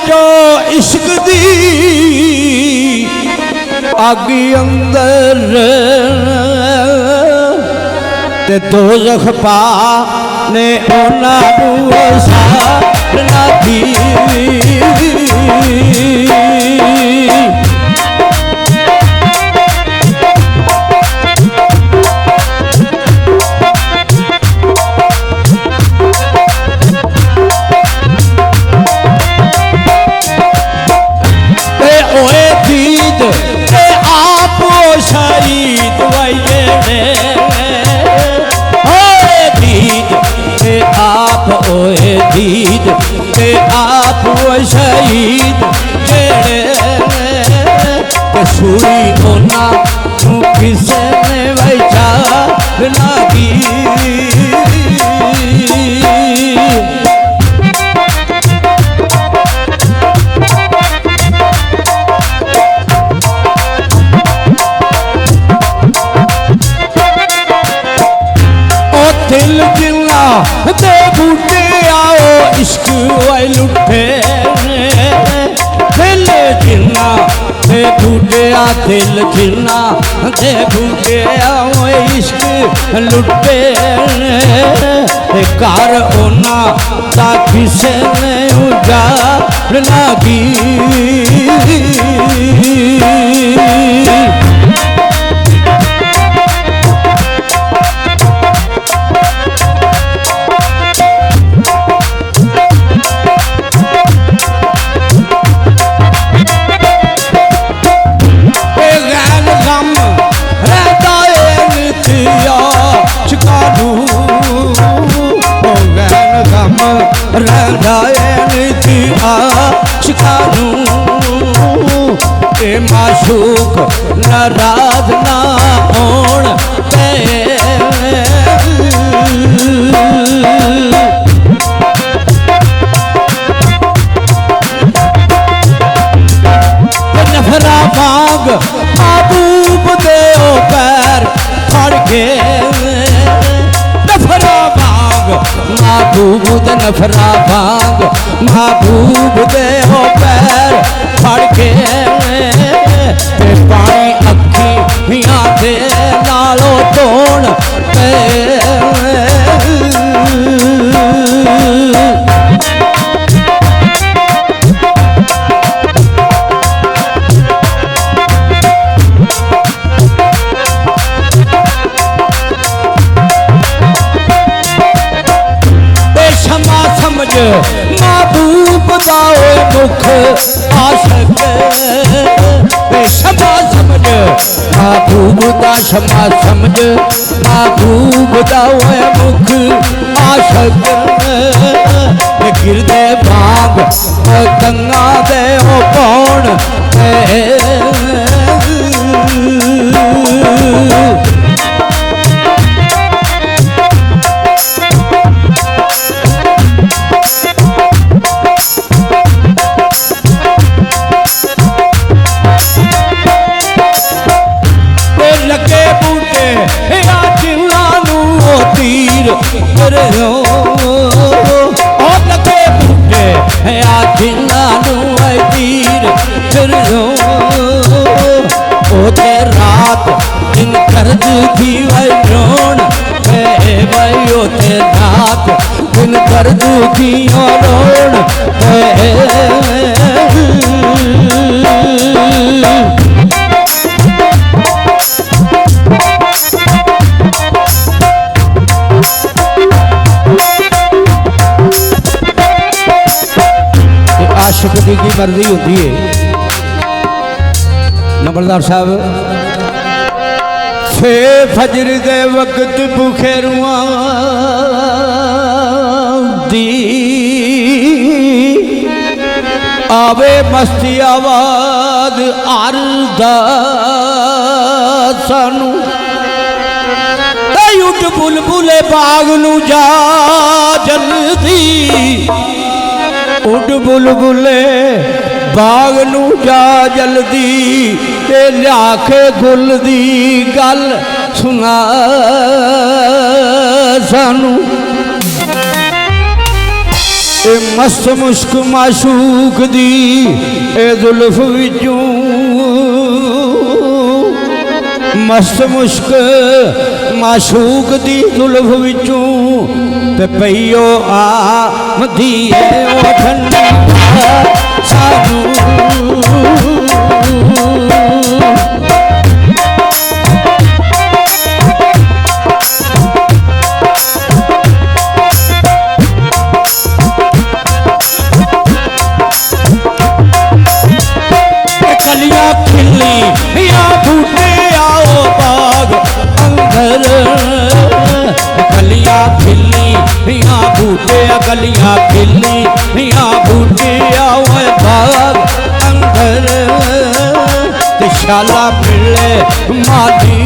जो इश्क दी आगी अंदर ते दोज़ख पा ने ओना सारना थी शहीद दीद आप ओए दीद के आप वो शहीद सुई होना किसे ने वैचा लगी दिल जिला दे बूटे आओ इश्क वाई लुटे दिल जिला दे बूटे आ दिल जिला दे बूटे आओ इश्क लुटे कार ओना ता किसे ने उजाड़ लगी माशूक नाराज ना होण पे नफरा मांग महबूब दे ओ पैर फड़ के नफरा मांग महबूब दे नफरा मांग महबूब दे ओ पैर फड़ के पानी अखियां दे नालो धोण पे क्षमा समझ महबूब दा मुख आशक क्षमा समझ महबूब दा क्षमा समझ महबूब दा मुख आशक गिरदे भाग गंगा दे ओ कौन रात दिन कर्ज थी वही रोन भाई होते रात दिन कर्ज थी रोन आशिक की मर्जी होती है नंबरदार साहब फे फजर दे वक्त बुखेरुआ दी आवे मस्ती आवाज आरदा सानू उठ बुलबुले बाग नू जा जल्दी उठ बुलबुले बाग नू जा जल्दी ते लियाखे गुल दी गल सुना ए मस्त मुश्क माशूक दी ए जुल्फ विचों मस्त मुश्क माशूक दी जुल्फ विचों ते पईओ आमदी ओ ठंडा सानू कलियां खिली या बूटे आओ बाग अंदर कलियां खिली या बूटे कलियां खिली या बूटे आओ बाग अंदर शाला मिले मादी